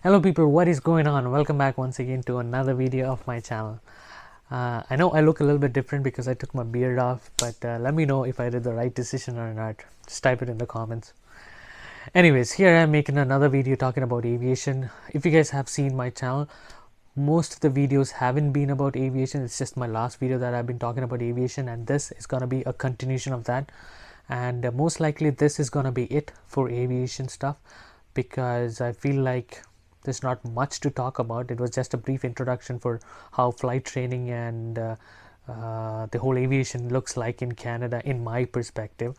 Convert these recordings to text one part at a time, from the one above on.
Hello people, what is going on? Welcome back once again to another video of my channel. I know I look a little bit different because I took my beard off, but let me know if I did the right decision or not. Just type it in the comments. Anyways, here I'm making another video talking about aviation. If you guys have seen my channel, most of the videos haven't been about aviation. It's just my last video that I've been talking about aviation, and this is gonna be a continuation of that. And most likely this is gonna be it for aviation stuff, because I feel like there's not much to talk about. It was just a brief introduction for how flight training and the whole aviation looks like in Canada in my perspective.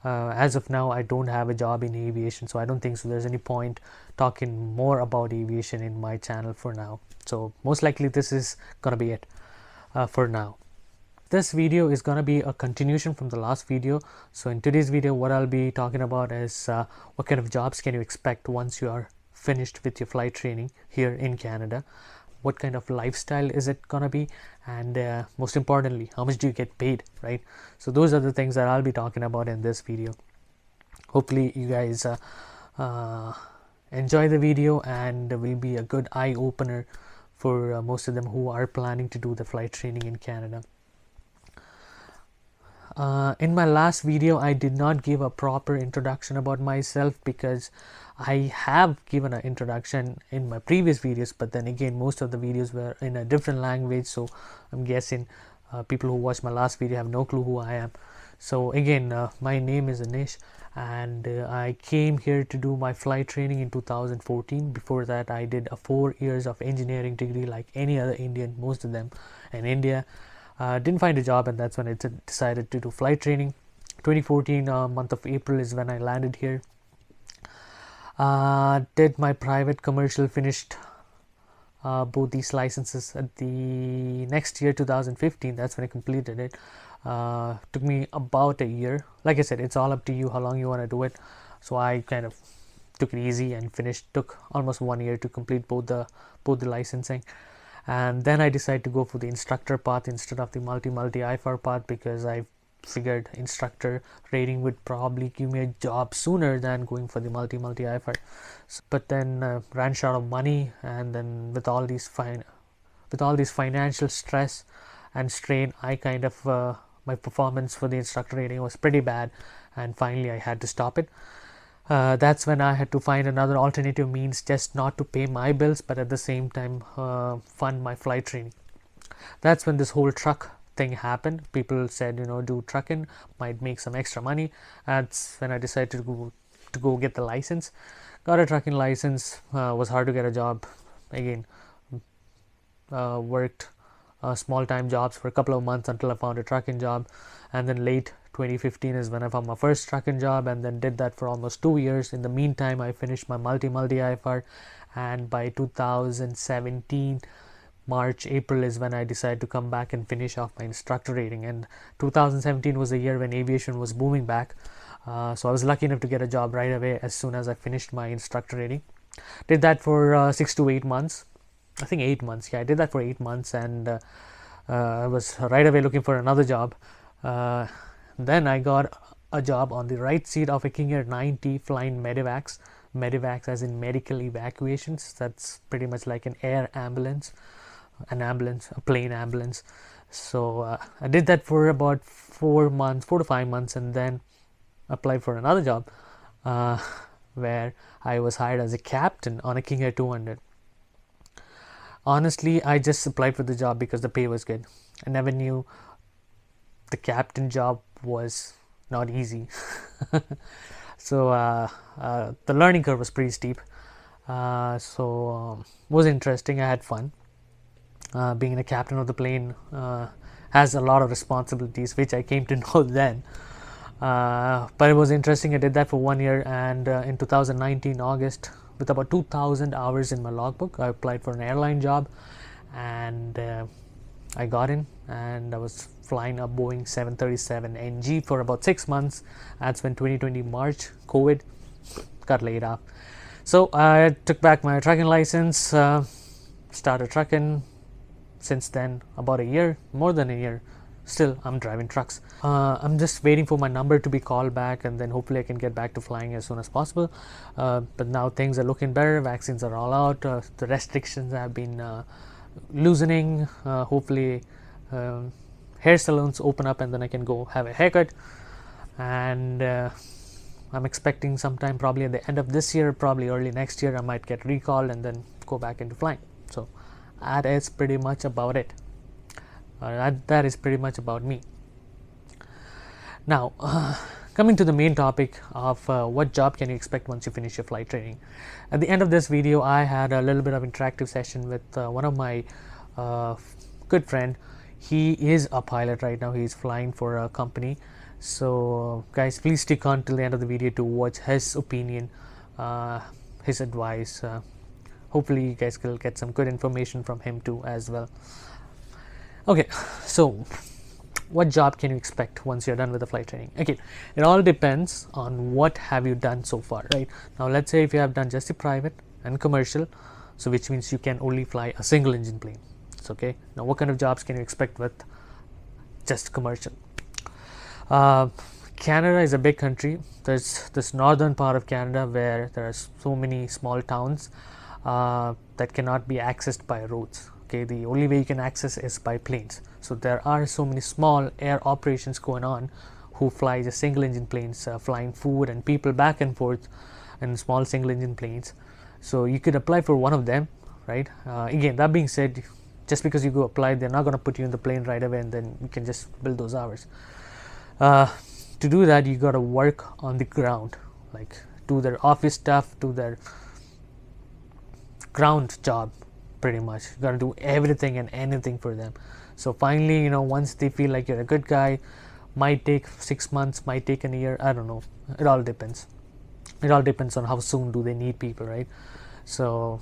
As of now, I don't have a job in aviation, so I don't think so there's any point talking more about aviation in my channel for now. So most likely this is gonna be it for now. This video is gonna be a continuation from the last video. So in today's video, what I'll be talking about is what kind of jobs can you expect once you are finished with your flight training here in Canada. What kind of lifestyle is it gonna be, and most importantly, how much do you get paid, right? So those are the things that I'll be talking about in this video. Hopefully you guys enjoy the video, and will be a good eye-opener for most of them who are planning to do the flight training in Canada. In my last video, I did not give a proper introduction about myself, because I have given an introduction in my previous videos, but then again, most of the videos were in a different language, so I'm guessing people who watched my last video have no clue who I am. So again, my name is Anish, and I came here to do my flight training in 2014. Before that, I did a 4 years of engineering degree like any other Indian, most of them in India. Didn't find a job, and that's when I decided to do flight training. 2014 month of April is when I landed here. Did my private commercial, finished both these licenses at the next year, 2015. That's when I completed it. Took me about a year. Like I said, it's all up to you how long you want to do it. So I kind of took it easy and finished. Took almost 1 year to complete both the licensing. And then I decided to go for the instructor path instead of the multi IFR path, because I figured instructor rating would probably give me a job sooner than going for the multi IFR. But then ran short of money, and then with all these financial stress and strain, I kind of my performance for the instructor rating was pretty bad, and finally I had to stop it. That's when I had to find another alternative means, just not to pay my bills, but at the same time fund my flight training. That's when this whole truck thing happened. People said, do trucking, might make some extra money. That's when I decided to go get the license. Got a trucking license. Was hard to get a job. Again, worked small time jobs for a couple of months until I found a trucking job, and then late 2015 is when I found my first trucking job, and then did that for almost 2 years. In the meantime, I finished my multi IFR, and by 2017 March, April is when I decided to come back and finish off my instructor rating. And 2017 was the year when aviation was booming back, so I was lucky enough to get a job right away as soon as I finished my instructor rating. Did that for 6 to 8 months. I think 8 months. Yeah, I did that for 8 months, and I was right away looking for another job. Then I got a job on the right seat of a King Air 90 flying medevacs. Medevacs as in medical evacuations. That's pretty much like an air ambulance, a plane ambulance. So I did that for about 4 to 5 months, and then applied for another job where I was hired as a captain on a King Air 200. Honestly, I just applied for the job because the pay was good. I never knew the captain job was not easy. So the learning curve was pretty steep. Was interesting. I had fun. Being a captain of the plane has a lot of responsibilities, which I came to know then. But it was interesting. I did that for 1 year, and in 2019 August, with about 2,000 hours in my logbook, I applied for an airline job, and I got in, and I was flying a Boeing 737 NG for about 6 months. That's when 2020 March, COVID, got laid off. So I took back my trucking license, started trucking. Since then, about a year, more than a year, still I'm driving trucks. I'm just waiting for my number to be called back, and then hopefully I can get back to flying as soon as possible. But now things are looking better. Vaccines are all out. The restrictions have been loosening. Hopefully hair salons open up, and then I can go have a haircut. And I'm expecting sometime probably at the end of this year, probably early next year, I might get recalled and then go back into flying. So that is pretty much about it. That is pretty much about me. Now, coming to the main topic of what job can you expect once you finish your flight training. At the end of this video, I had a little bit of interactive session with one of my good friend. He is a pilot right now. He is flying for a company. So guys, please stick on till the end of the video to watch his opinion, his advice. Hopefully you guys will get some good information from him too as well. Okay, so what job can you expect once you're done with the flight training? Again, it all depends on what have you done so far, right? Now let's say if you have done just a private and commercial, so which means you can only fly a single engine plane. It's okay. Now what kind of jobs can you expect with just commercial? Canada is a big country. There's this northern part of Canada where there are so many small towns that cannot be accessed by roads. Okay, the only way you can access is by planes. So there are so many small air operations going on who fly just single engine planes, flying food and people back and forth in small single engine planes. So you could apply for one of them, right? Again, that being said, just because you go apply, they're not going to put you in the plane right away and then you can just build those hours. To do that, you got to work on the ground, like do their office stuff, do their ground job. Pretty much you got to do everything and anything for them. So finally, you know, once they feel like you're a good guy, might take 6 months, might take a year, I don't know, it all depends. It all depends on how soon do they need people, right? So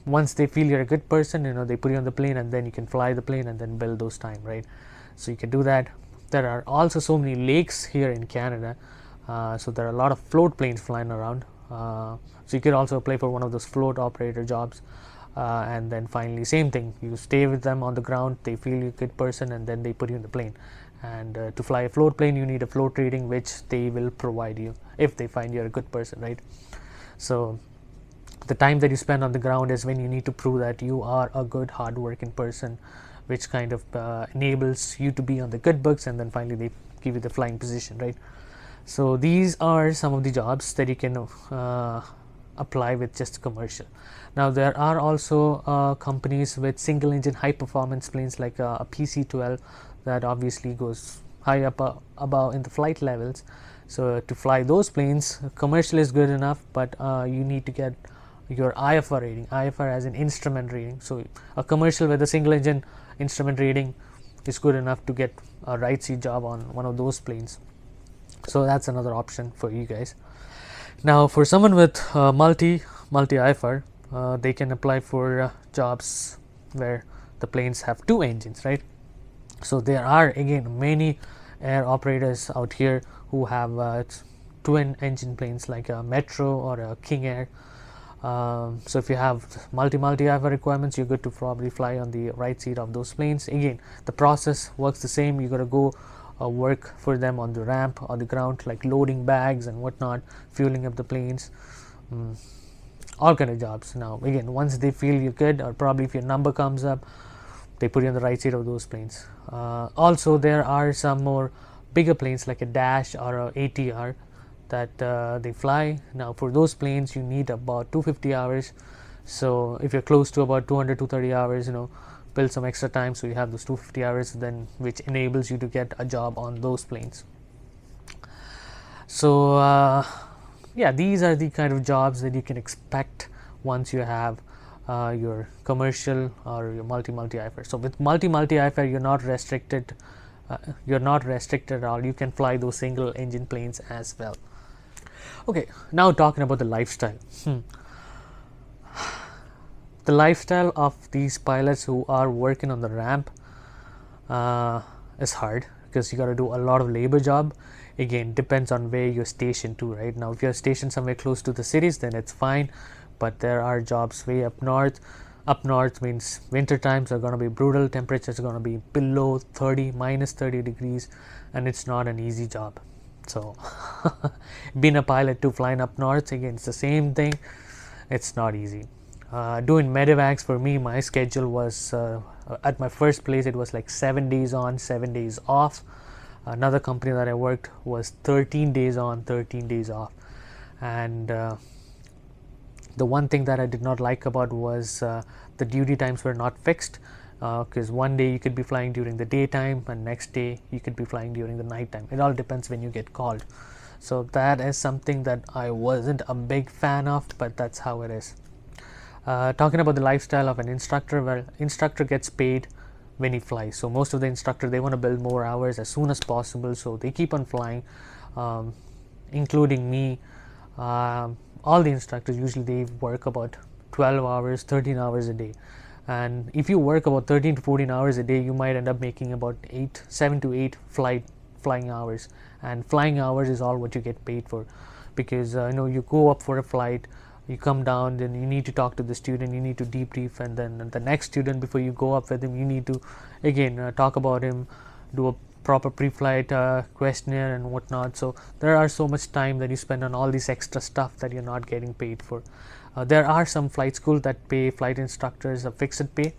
once they feel you're a good person, you know, they put you on the plane and then you can fly the plane and then build those time, right? So you can do that. There are also so many lakes here in Canada, so there are a lot of float planes flying around, so you could also apply for one of those float operator jobs. And then finally, same thing, you stay with them on the ground, they feel you're a good person and then they put you in the plane. And to fly a float plane, you need a float rating which they will provide you if they find you're a good person, right? So the time that you spend on the ground is when you need to prove that you are a good hard-working person, which kind of enables you to be on the good books, and then finally they give you the flying position, right? So these are some of the jobs that you can apply with just commercial. Now there are also companies with single engine high performance planes like a PC-12 that obviously goes high up above in the flight levels. So to fly those planes, commercial is good enough, but you need to get your IFR rating. IFR as an instrument rating. So a commercial with a single engine instrument rating is good enough to get a right seat job on one of those planes. So that's another option for you guys. Now for someone with multi IFR, they can apply for jobs where the planes have two engines, right? So there are again many air operators out here who have twin engine planes like a Metro or a King Air. So if you have multi IFR requirements, you're good to probably fly on the right seat of those planes. Again, the process works the same. You got to go work for them on the ramp or the ground, like loading bags and whatnot, fueling up the planes, all kind of jobs. Now again, once they feel you're good, or probably if your number comes up, they put you on the right seat of those planes. Also there are some more bigger planes like a Dash or a ATR that they fly. Now for those planes you need about 250 hours. So if you're close to about 200-230 hours, you know, build some extra time so you have those 250 hours, then which enables you to get a job on those planes. So yeah, these are the kind of jobs that you can expect once you have your commercial or your multi IFR. So with multi IFR, you're not restricted. You're not restricted at all. You can fly those single engine planes as well. Okay, now talking about the lifestyle. The lifestyle of these pilots who are working on the ramp is hard because you got to do a lot of labor job. Again, depends on where you're stationed to, right? Now if you're stationed somewhere close to the cities, then it's fine, but there are jobs way up north. Up north means winter times are going to be brutal, temperatures are going to be below 30, minus 30 degrees, and it's not an easy job. So being a pilot to flying up north, again, it's the same thing. It's not easy. Doing medevacs for me, my schedule was at my first place, it was like 7 days on, 7 days off. Another company that I worked was 13 days on, 13 days off. And the one thing that I did not like about was the duty times were not fixed, because one day you could be flying during the daytime and next day you could be flying during the nighttime. It all depends when you get called. So that is something that I wasn't a big fan of, but that's how it is. Talking about the lifestyle of an instructor, well, instructor gets paid when he flies. So most of the instructor, they want to build more hours as soon as possible, so they keep on flying, including me. All the instructors, usually they work about 12 hours, 13 hours a day. And if you work about 13 to 14 hours a day, you might end up making about 7 to 8 flying hours. And flying hours is all what you get paid for, because you go up for a flight, you come down, then you need to talk to the student, you need to debrief, and then the next student, before you go up with him, you need to again talk about him, do a proper pre-flight questionnaire and whatnot. So there are so much time that you spend on all this extra stuff that you're not getting paid for. There are some flight schools that pay flight instructors a fixed pay,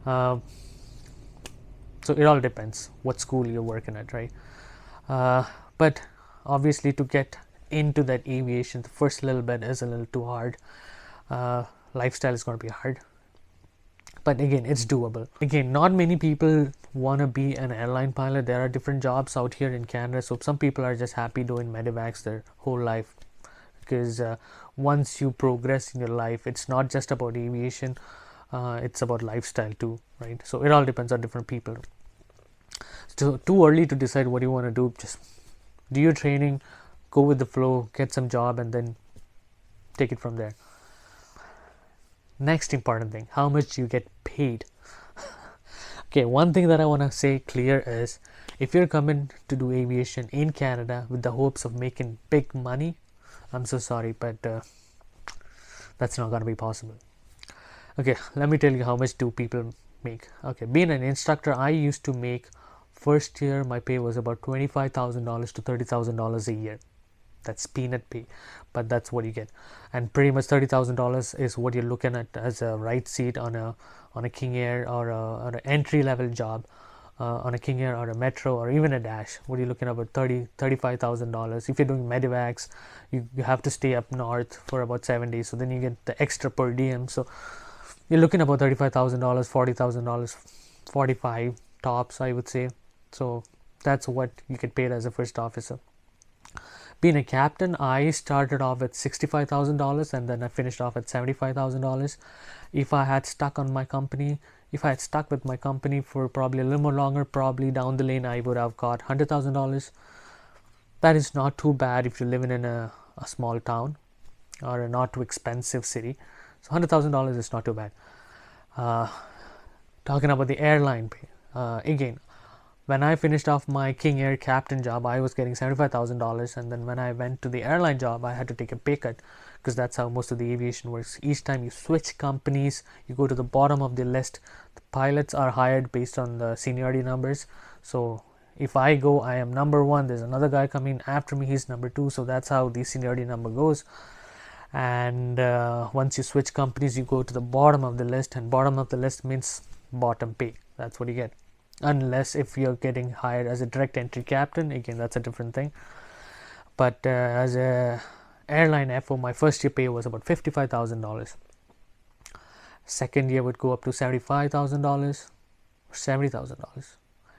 so it all depends what school you're working at, right? But obviously, to get into that aviation, the first little bit is a little too hard. Lifestyle is going to be hard, but again, it's doable. Again, not many people want to be an airline pilot. There are different jobs out here in Canada, so some people are just happy doing medevacs their whole life, because once you progress in your life, it's not just about aviation, it's about lifestyle too, right? So it all depends on different people. So too early to decide what you want to do. Just do your training, go with the flow, get some job, and then take it from there. Next important thing, how much you get paid. Okay, one thing that I want to say clear is, if you're coming to do aviation in Canada with the hopes of making big money, I'm so sorry, but that's not going to be possible. Okay, let me tell you how much do people make. Okay, being an instructor, I used to make, first year my pay was about $25,000 to $30,000 a year. That's peanut pay, but that's what you get. And pretty much $30,000 is what you're looking at as a right seat on a King Air, or an entry level job on a King Air or a Metro or even a Dash. What are you looking at, about $35,000. If you're doing medevacs, you have to stay up north for about 7 days, so then you get the extra per diem. So you're looking at about $35,000, $40,000, 45 tops, I would say. So that's what you get paid as a first officer. Being a captain, I started off at $65,000 and then I finished off at $75,000. If I had stuck with my company for probably a little more longer, probably down the lane I would have got $100,000. That is not too bad if you're living in a small town or a not too expensive city. So $100,000 is not too bad. Talking about the airline pay, again, when I finished off my King Air captain job, I was getting $75,000, and then when I went to the airline job, I had to take a pay cut, because that's how most of the aviation works. Each time you switch companies, you go to the bottom of the list. The pilots are hired based on the seniority numbers. So if I go, I am number 1, there's another guy coming after me, he's number 2. So that's how the seniority number goes. And once you switch companies, you go to the bottom of the list, and bottom of the list means bottom pay. That's what you get. Unless if you're getting hired as a direct entry captain, again, that's a different thing. But as a airline FO, my first year pay was about $55,000. Second year would go up to $75,000 or $70,000.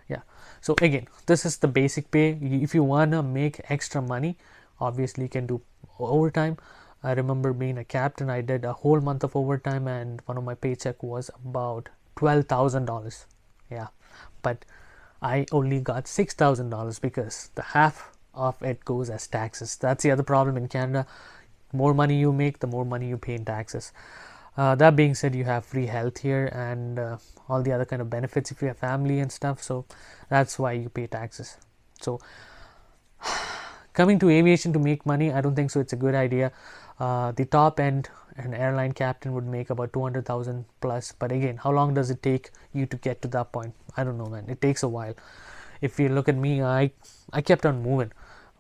Yeah. So again, this is the basic pay. If you wanna make extra money, obviously you can do overtime. I remember being a captain, I did a whole month of overtime, and one of my paycheck was about $12,000. Yeah. But I only got $6,000 because the half of it goes as taxes. That's the other problem in Canada. The more money you make, the more money you pay in taxes. That being said, you have free health here and all the other kind of benefits if you have family and stuff. So that's why you pay taxes. So coming to aviation to make money, I don't think so it's a good idea. The top end, an airline captain would make about 200,000 plus. But again, how long does it take you to get to that point? I don't know, man. It takes a while. If you look at me, I kept on moving.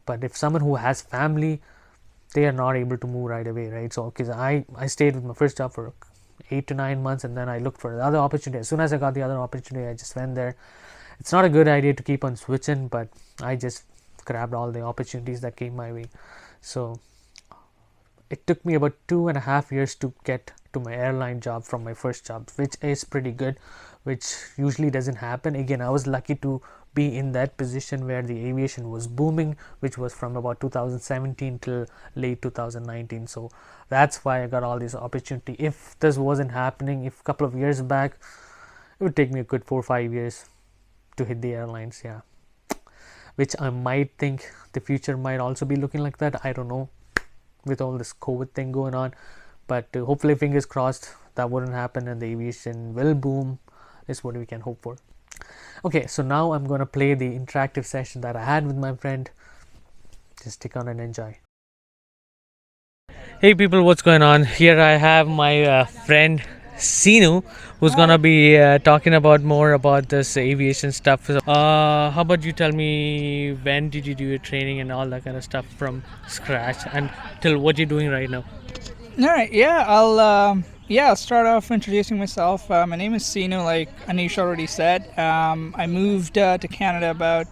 But if someone who has family, they are not able to move right away, right? So because I stayed with my first job for 8 to 9 months, and then I looked for another opportunity. As soon as I got the other opportunity, I just went there. It's not a good idea to keep on switching, but I just grabbed all the opportunities that came my way. So it took me about 2.5 years to get to my airline job from my first job, which is pretty good, which usually doesn't happen. Again, I was lucky to be in that position where the aviation was booming, which was from about 2017 till late 2019. So that's why I got all this opportunity. If this wasn't happening, if a couple of years back, it would take me a good 4 or 5 years to hit the airlines. Yeah, which I might think the future might also be looking like that. I don't know, with all this COVID thing going on, but hopefully, fingers crossed, that wouldn't happen and the aviation will boom, is what we can hope for. Okay, so now I'm gonna play the interactive session that I had with my friend. Just stick on and enjoy. Hey people, what's going on? Here I have my friend Sinu, who's gonna be talking about more about this aviation stuff. How about you tell me, when did you do your training and all that kind of stuff from scratch, and till what you're doing right now? All right, yeah, I'll start off introducing myself. My name is Sinu, like Anish already said. I moved to Canada about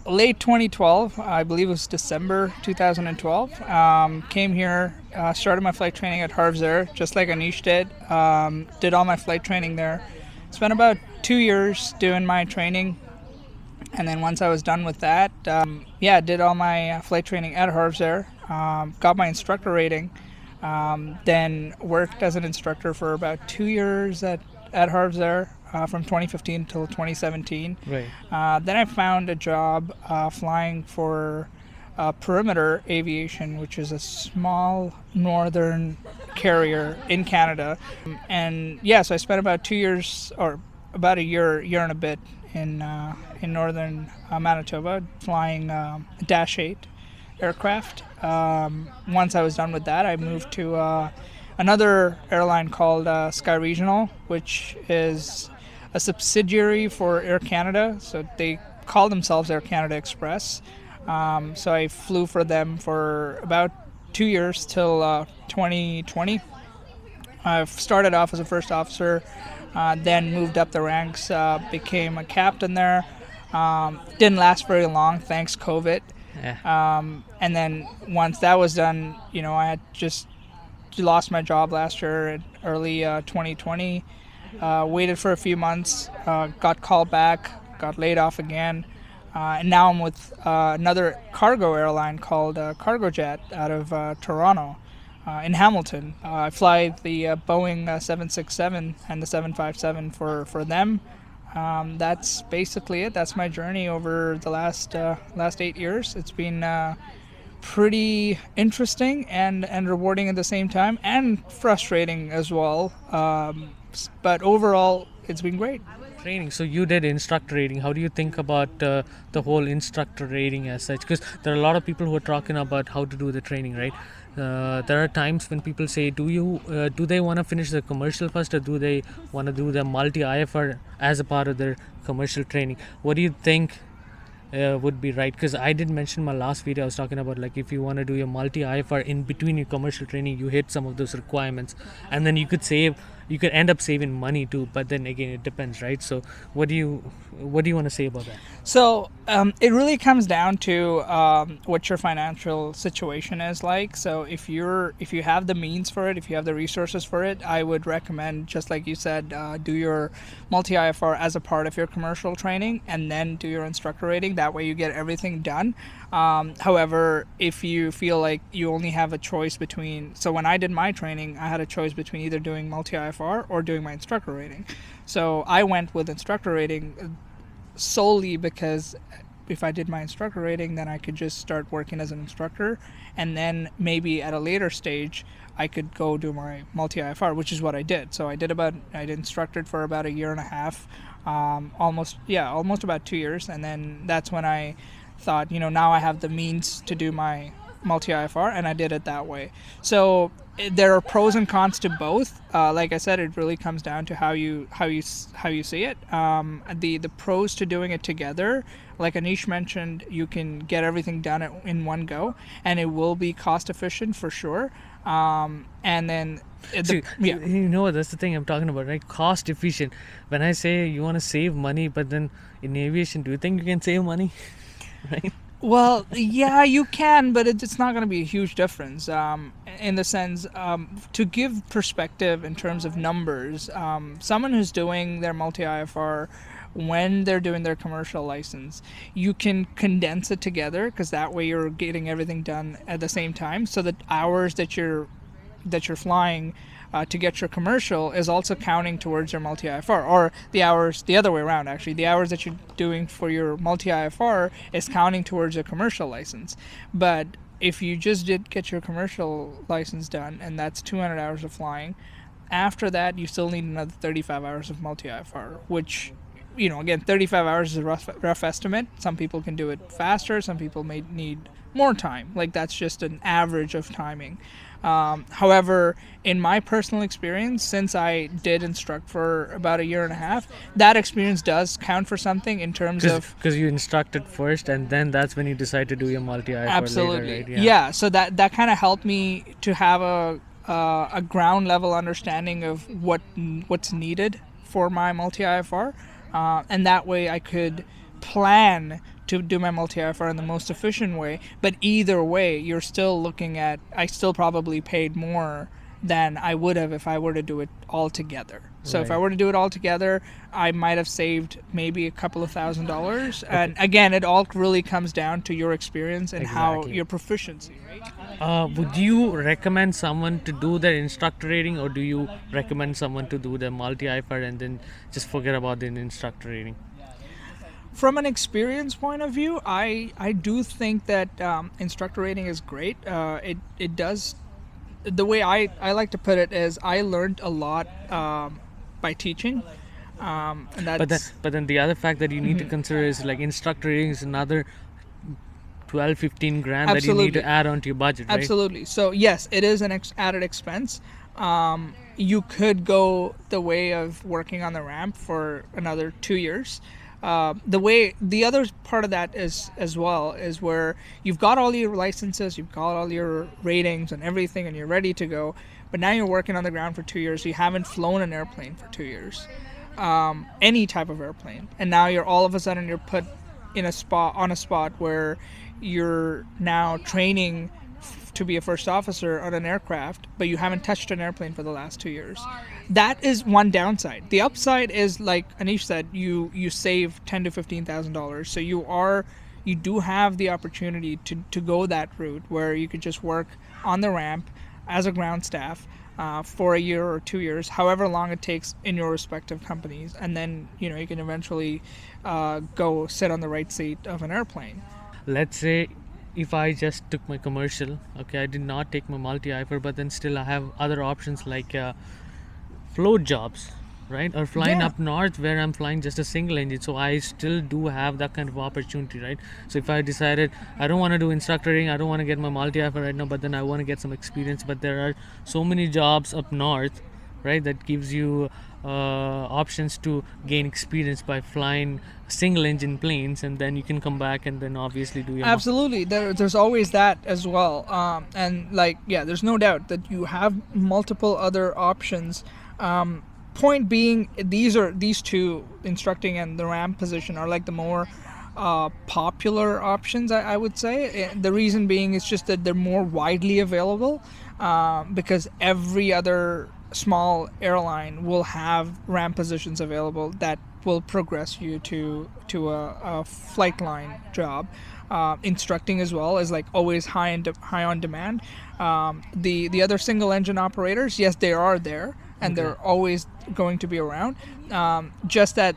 late 2012. I believe it was December 2012. Came here, started my flight training at Harv's Air, just like Anish did. Did all my flight training there. Spent about 2 years doing my training. And then once I was done with that, did all my flight training at Harv's Air. Got my instructor rating. Then worked as an instructor for about 2 years at Harv's Air, from 2015 till 2017. Right. Then I found a job flying for Perimeter Aviation, which is a small northern carrier in Canada. And so I spent about 2 years, or about a year and a bit in northern Manitoba, flying Dash 8 aircraft. Once I was done with that, I moved to another airline called Sky Regional, which is a subsidiary for Air Canada. So they call themselves Air Canada Express. So I flew for them for about 2 years till 2020. I started off as a first officer, then moved up the ranks, became a captain there. Didn't last very long, thanks COVID. Yeah. And then once that was done, I had just lost my job last year in early 2020. Waited for a few months, got called back, got laid off again. And now I'm with another cargo airline called Cargojet out of Toronto, in Hamilton. I fly the Boeing 767 and the 757 for them. That's basically it. That's my journey over the last 8 years. It's been pretty interesting and rewarding at the same time, and frustrating as well. But overall, it's been great. Training. So you did instructor rating. How do you think about the whole instructor rating as such? Because there are a lot of people who are talking about how to do the training, right? There are times when people say, do they want to finish the commercial first, or do they want to do the multi-IFR as a part of their commercial training? What do you think would be right? Because I did mention in my last video, I was talking about, like, if you want to do your multi-IFR in between your commercial training, you hit some of those requirements, and then you could end up saving money too. But then again, it depends, right? So what do you want to say about that? So it really comes down to what your financial situation is like. So if you have the means for it, if you have the resources for it, I would recommend, just like you said, do your multi-IFR as a part of your commercial training, and then do your instructor rating. That way you get everything done. However, if you feel like you only have a choice between, so when I did my training, I had a choice between either doing multi-IFR or doing my instructor rating. So I went with instructor rating solely because if I did my instructor rating, then I could just start working as an instructor, and then maybe at a later stage I could go do my multi-IFR, which is what I did. So I instructed for about a year and a half, almost about 2 years, and then that's when I thought, now I have the means to do my multi-IFR, and I did it that way. So there are pros and cons to both. Like I said, it really comes down to how you see it. The pros to doing it together, like Anish mentioned, you can get everything done in one go, and it will be cost efficient for sure. And then you know, that's the thing I'm talking about, right? Cost efficient. When I say you want to save money, but then in aviation, do you think you can save money? Right? Well, yeah, you can, but it's not going to be a huge difference. In the sense, to give perspective in terms of numbers, someone who's doing their multi-IFR when they're doing their commercial license, you can condense it together, because that way you're getting everything done at the same time. So the hours that you're flying to get your commercial is also counting towards your multi-IFR, or the hours the other way around. Actually, the hours that you're doing for your multi-IFR is counting towards your commercial license. But if you just did get your commercial license done, and that's 200 hours of flying, after that you still need another 35 hours of multi-IFR, which, you know, again, 35 hours is a rough estimate. Some people can do it faster, some people may need more time. Like, that's just an average of timing. However, in my personal experience, since I did instruct for about a year and a half, that experience does count for something in terms of... Because you instructed first, and then that's when you decide to do your multi-IFR. Absolutely. Later, right? Yeah, so that kind of helped me to have a ground level understanding of what's needed for my multi-IFR. And that way I could plan to do my multi-IFR in the most efficient way. But either way, you're still looking at, I still probably paid more than I would have if I were to do it all together. So if I were to do it all together, I might have saved maybe a couple of $1,000s. Okay. And again, it all really comes down to your experience and how your proficiency, right? Would you recommend someone to do their instructor rating, or do you recommend someone to do their multi-IFR and then just forget about the instructor rating? From an experience point of view, I do think that instructor rating is great. It does, the way I like to put it is, I learned a lot by teaching. And that's, but then the other fact that you need to consider is, like, instructor rating is another 12-15 grand that you need to add onto your budget, right? Absolutely. So yes, it is an added expense. You could go the way of working on the ramp for another 2 years. The other part of that is as well is where you've got all your licenses, you've got all your ratings and everything, and you're ready to go, but now you're working on the ground for 2 years. You haven't flown an airplane for 2 years, any type of airplane, and now you're all of a sudden you're put in a spot where you're now training to be a first officer on an aircraft, but you haven't touched an airplane for the last 2 years. That is one downside. The upside is, like Anish said, you save $10,000 to $15,000. So you do have the opportunity to go that route where you could just work on the ramp as a ground staff for a year or 2 years, however long it takes in your respective companies, and then you can eventually go sit on the right seat of an airplane. Let's say if I just took my commercial, okay, I did not take my multi-IFR, but then still I have other options like float jobs, right? Or flying up north where I'm flying just a single engine. So I still do have that kind of opportunity, right? So if I decided I don't want to do instructor rating, I don't want to get my multi-IFR right now, but then I want to get some experience. But there are so many jobs up north, right, that gives you options to gain experience by flying single engine planes, and then you can come back and then obviously do your... Absolutely. There's always that as well. And there's no doubt that you have multiple other options. Point being, these two, instructing and the ramp position, are like the more popular options, I would say. The reason being is just that they're more widely available, because every other small airline will have ramp positions available that will progress you to a flight line job. Instructing as well is like always high on demand. The other single engine operators, yes, they are there, and they're always going to be around. Just that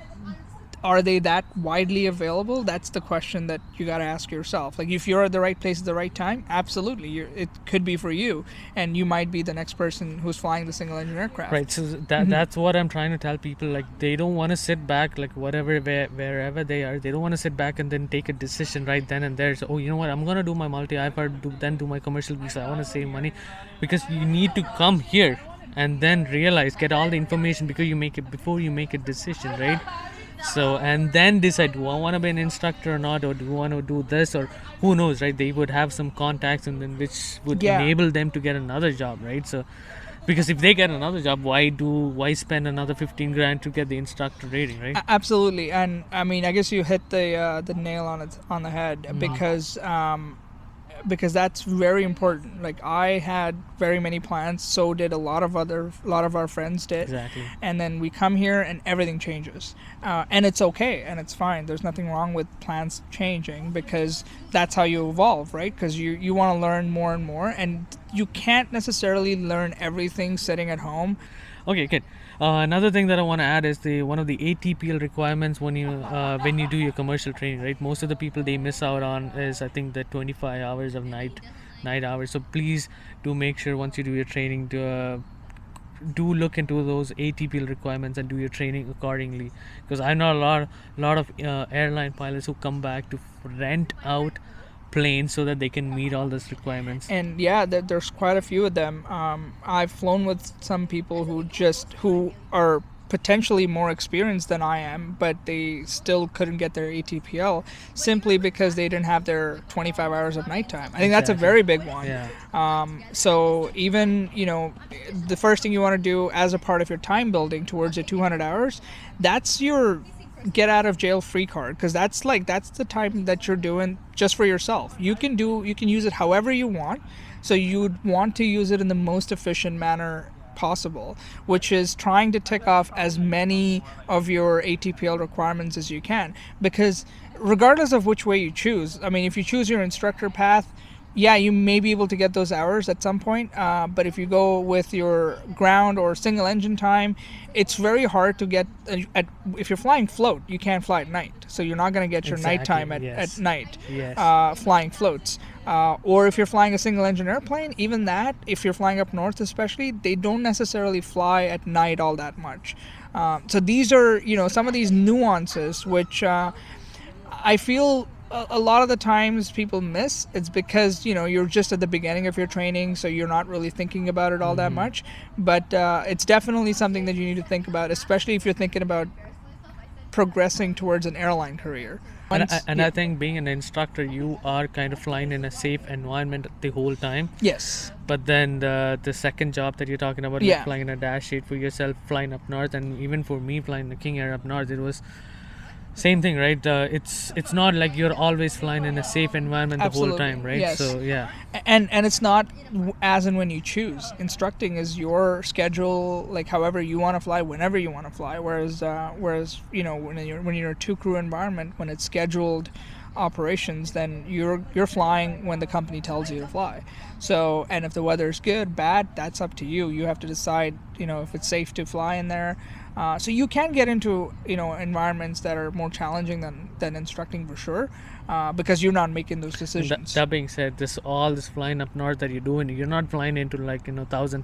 are they that widely available? That's the question that you got to ask yourself. Like, if you're at the right place at the right time, absolutely, it could be for you, and you might be the next person who's flying the single engine aircraft. Right, so that's what I'm trying to tell people. Like, they don't want to sit back, like wherever they are, they don't want to sit back and then take a decision right then and there. So, oh, you know what, I'm gonna do my multi-IFR, then do my commercial visa. I want to save money, because you need to come here and then realize, get all the information before you make a decision, right? So, and then decide, do I want to be an instructor or not, or do I want to do this, or who knows, right? They would have some contacts, and then which would enable them to get another job, right? So, because if they get another job, why spend another 15 grand to get the instructor rating, right? Absolutely. And I mean, I guess you hit the nail on the head, because that's very important. Like, I had very many plans, so did a lot of our friends did. Exactly. And then we come here and everything changes, and it's okay and it's fine. There's nothing wrong with plans changing, because that's how you evolve, right? Because you want to learn more and more, and you can't necessarily learn everything sitting at home. Okay, good. Another thing that I want to add is one of the ATPL requirements when you do your commercial training, right? Most of the people, they miss out on is, I think, the 25 hours of night hours. So please do make sure, once you do your training, do look into those ATPL requirements and do your training accordingly. Because I know a lot of airline pilots who come back to rent out planes so that they can meet all those requirements. And yeah, there's quite a few of them. I've flown with some people who are potentially more experienced than I am, but they still couldn't get their ATPL simply because they didn't have their 25 hours of nighttime. I think that's a very big one. Yeah. So even, the first thing you want to do as a part of your time building towards your 200 hours, that's your get out of jail free card, because that's the time that you're doing just for yourself. You can use it however you want, so you'd want to use it in the most efficient manner possible, which is trying to tick off as many of your ATPL requirements as you can, because regardless of which way you choose, I mean, if you choose your instructor path, yeah, you may be able to get those hours at some point, but if you go with your ground or single engine time, it's very hard to get. If you're flying float, you can't fly at night, so you're not going to get your nighttime at night flying floats. Or if you're flying a single engine airplane, even that, if you're flying up north especially, they don't necessarily fly at night all that much. So these are, some of these nuances which I feel a lot of the times people miss. It's because you're just at the beginning of your training, so you're not really thinking about it all that much. But it's definitely something that you need to think about, especially if you're thinking about progressing towards an airline career. I think being an instructor, you are kind of flying in a safe environment the whole time. Yes. But then the second job that you're talking about, like flying in a Dash 8 for yourself, flying up north, and even for me flying the King Air up north, it was same thing, right? It's not like you're always flying in a safe environment the whole time, right? Yes. So yeah. And it's not as and when you choose. Instructing is your schedule, like however you want to fly, whenever you want to fly. Whereas when you're in a two crew environment, when it's scheduled operations, then you're flying when the company tells you to fly. So, and if the weather's good, bad, that's up to you. You have to decide, if it's safe to fly in there. So you can get into environments that are more challenging than instructing for sure, because you're not making those decisions. That being said, this flying up north that you're doing, you're not flying into 10,000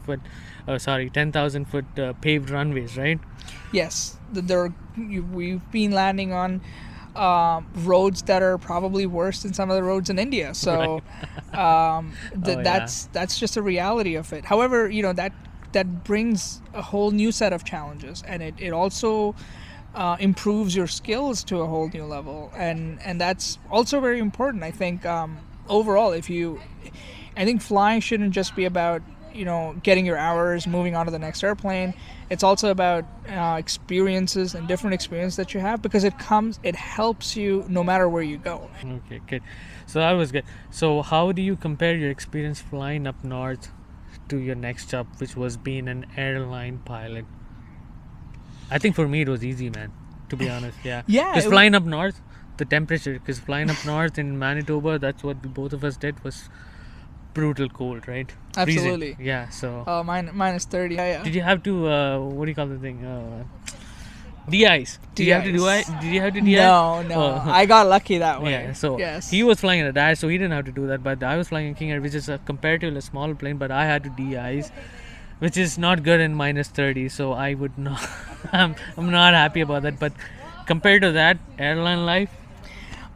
foot paved runways, right? Yes, we've been landing on roads that are probably worse than some of the roads in India. So that's just a reality of it. However, that brings a whole new set of challenges, and it also improves your skills to a whole new level, and that's also very important. I think overall, I think flying shouldn't just be about getting your hours, moving on to the next airplane. It's also about experiences and different experiences that you have, because it helps you no matter where you go. Okay, good. So that was good. So how do you compare your experience flying up north to your next job, which was being an airline pilot? I think for me it was easy, man, to be honest. Yeah. Because flying up north, the temperature, because flying up north in Manitoba, that's what both of us did, was brutal cold, right? Absolutely. Freezing. Yeah. So minus 30. Yeah. Did you have to what do you call the thing, De-ice. Did you have to do De-ice. it? Did you have to de-ice? No, I got lucky that way. Yeah, so yes. he was flying in a dash, so he didn't have to do that. But I was flying in King Air, which is a comparatively small plane, but I had to de-ice, which is not good in -30. So I would not. I'm not happy about that. But compared to that, airline life.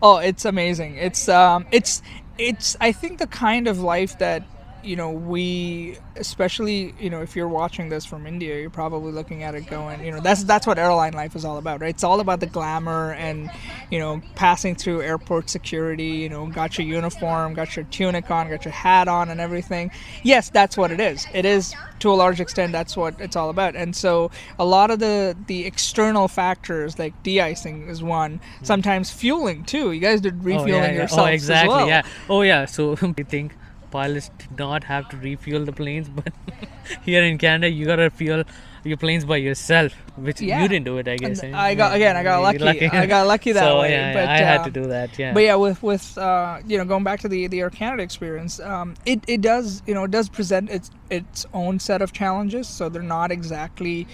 Oh, it's amazing. It's I think the kind of life that we, especially if you're watching this from India, you're probably looking at it going, that's what airline life is all about, right? It's all about the glamour and passing through airport security, got your uniform, got your tunic on, got your hat on and everything. Yes, that's what it is. It is, to a large extent, that's what it's all about. And so a lot of the external factors, like de-icing is one, sometimes fueling too. You guys did refueling yourselves exactly, as well. Yeah. Oh yeah, so I think pilots did not have to refuel the planes, but here in Canada you gotta fuel your planes by yourself, which you didn't do it, I guess. I got lucky. I got lucky that so, way. Yeah, but I had to do that. Yeah. But yeah, with going back to the Air Canada experience, it does present its own set of challenges. So they're not exactly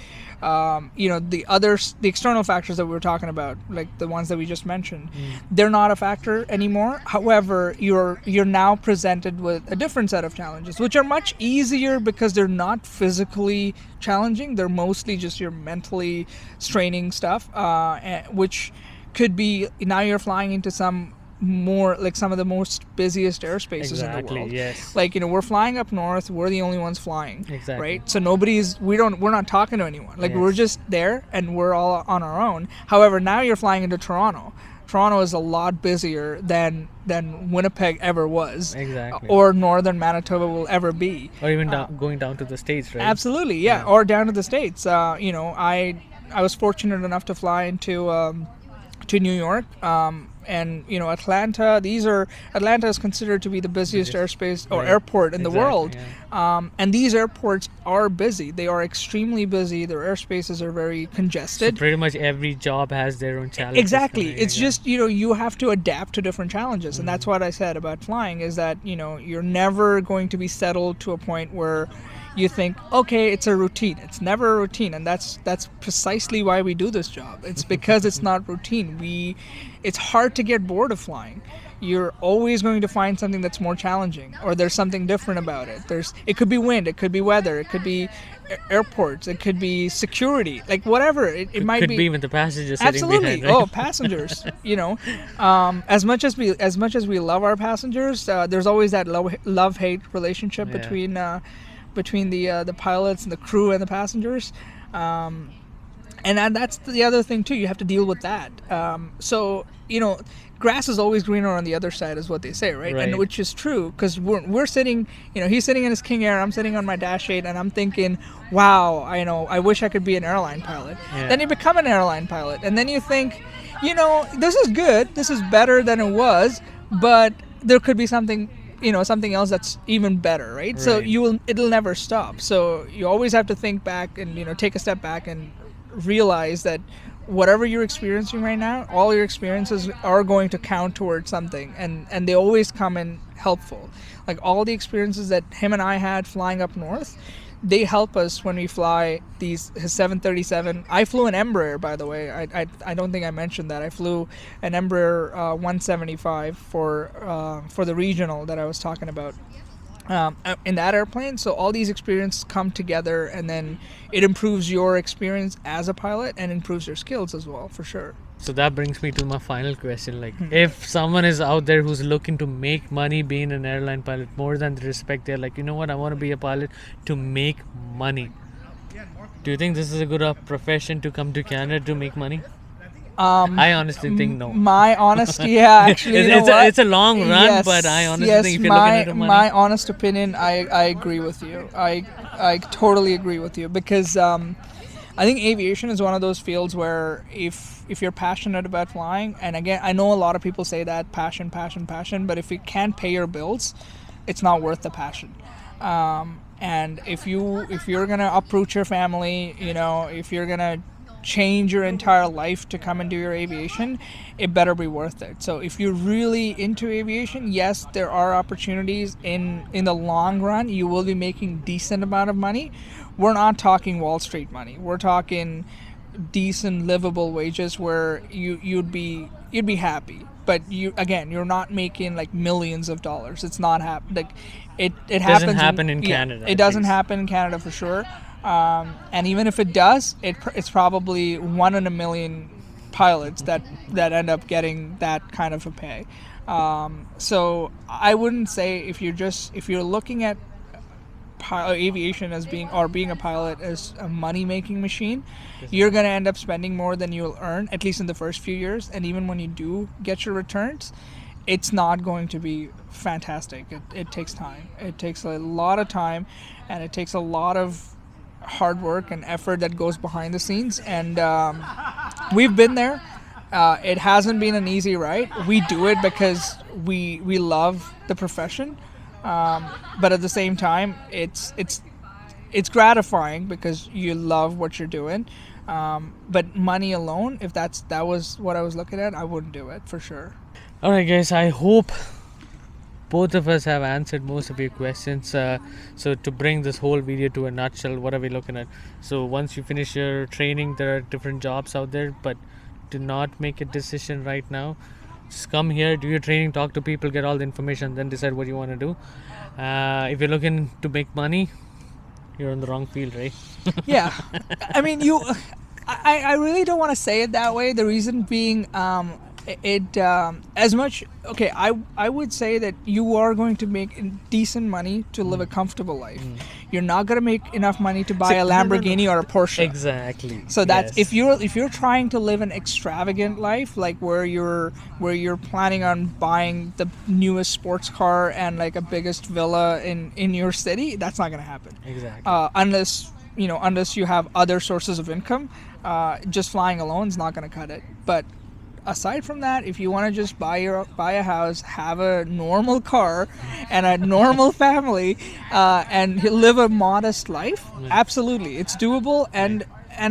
the external factors that we were talking about, like the ones that we just mentioned, they're not a factor anymore. However, you're now presented with a different set of challenges, which are much easier because they're not physically challenging. They're mostly just your mentally straining stuff, which could be, now you're flying into some of the most busiest airspaces in the world. Yes. Like, we're flying up north, we're the only ones flying. Exactly. Right? So we're not talking to anyone. Like, we're just there and we're all on our own. However, now you're flying into Toronto. Toronto is a lot busier than Winnipeg ever was. Exactly. Or northern Manitoba will ever be. Or even going down to the States, right? Absolutely, yeah. Or down to the States. I was fortunate enough to fly into New York, and Atlanta. Atlanta is considered to be the busiest airspace or airport in the world, and these airports are busy. They are extremely busy. Their airspaces are very congested. So pretty much every job has their own challenges. Exactly. It's just you have to adapt to different challenges, and that's what I said about flying, is that you're never going to be settled to a point where you think, okay, it's a routine. It's never a routine, and that's precisely why we do this job. It's because it's not routine. It's hard to get bored of flying. You're always going to find something that's more challenging, or there's something different about it. It could be wind, it could be weather, it could be airports, it could be security, like whatever. It might be with the passengers. Absolutely. Sitting behind, right? Passengers. As much as we love our passengers, there's always that love-hate relationship between the pilots and the crew and the passengers, and that's the other thing too. You have to deal with that. So grass is always greener on the other side, is what they say, right? And which is true, because we're sitting. He's sitting in his King Air. I'm sitting on my Dash 8, and I'm thinking, wow, I wish I could be an airline pilot. Yeah. Then you become an airline pilot, and then you think, this is good. This is better than it was, but there could be something else that's even better, right? So it'll never stop. So you always have to think back and take a step back and realize that whatever you're experiencing right now, all your experiences are going to count towards something, and they always come in helpful. Like all the experiences that him and I had flying up north, they help us when we fly his 737. I flew an Embraer, by the way. I don't think I mentioned that. I flew an Embraer 175 for the regional that I was talking about in that airplane. So all these experiences come together, and then it improves your experience as a pilot and improves your skills as well, for sure. So that brings me to my final question. Like, if someone is out there who's looking to make money being an airline pilot, more than the respect, they're like, you know what, I want to be a pilot to make money. Do you think this is a good profession to come to Canada to make money? I honestly think no. My honest, actually, it's a long run, but I honestly think if you're looking at the money, my honest opinion, I agree with you. I totally agree with you, because I think aviation is one of those fields where if you're passionate about flying, and again, I know a lot of people say that passion, but if you can't pay your bills, it's not worth the passion. And if you're gonna uproot your family, if you're gonna change your entire life to come and do your aviation, it better be worth it. So if you're really into aviation, yes, there are opportunities in the long run. You will be making decent amount of money. We're not talking Wall Street money. We're talking decent, livable wages where you'd be happy. But you're not making like millions of dollars. It's not like it happens. Doesn't happen in Canada. It doesn't happen in Canada for sure. And even if it does, it's probably 1 in a million pilots that end up getting that kind of a pay. So I wouldn't say if you're looking at aviation as being a pilot as a money making machine, you're going to end up spending more than you'll earn, at least in the first few years. And even when you do get your returns, it's not going to be fantastic. It takes time. It takes a lot of time, and it takes a lot of hard work and effort that goes behind the scenes. And we've been there. It hasn't been an easy ride. We do it because we love the profession, but at the same time, it's gratifying because you love what you're doing. But money alone, if that was what I was looking at, I wouldn't do it for sure. All right, guys. I hope both of us have answered most of your questions. So to bring this whole video to a nutshell, what are we looking at? So once you finish your training, there are different jobs out there, but do not make a decision right now. Just come here, do your training, talk to people, get all the information, then decide what you want to do. If you're looking to make money, you're in the wrong field, right? Yeah. I mean, I really don't want to say it that way. The reason being, as much, okay, I would say that you are going to make decent money to live a comfortable life. You're not going to make enough money to buy a Lamborghini or a Porsche. Exactly. So that's, if you're trying to live an extravagant life, like where you're planning on buying the newest sports car and like a biggest villa in your city, that's not going to happen. Exactly. Unless you have other sources of income, just flying alone is not going to cut it. But aside from that, if you want to just buy a house, have a normal car and a normal family, and live a modest life, absolutely, it's doable, and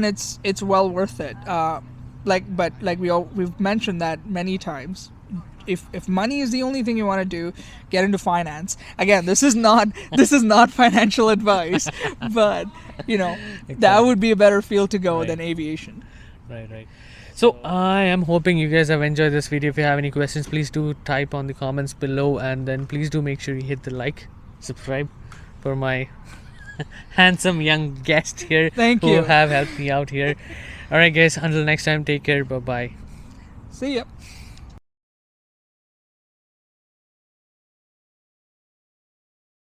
it's well worth it. But we've mentioned that many times. If money is the only thing you want to do, get into finance. Again, this is not financial advice, but exactly, that would be a better field to go than aviation. Right. So I am hoping you guys have enjoyed this video. If you have any questions, please do type on the comments below, and then please do make sure you hit the like, subscribe for my handsome young guest here. Thank you. Who have helped me out here. All right, guys, until next time, take care. Bye bye. See ya.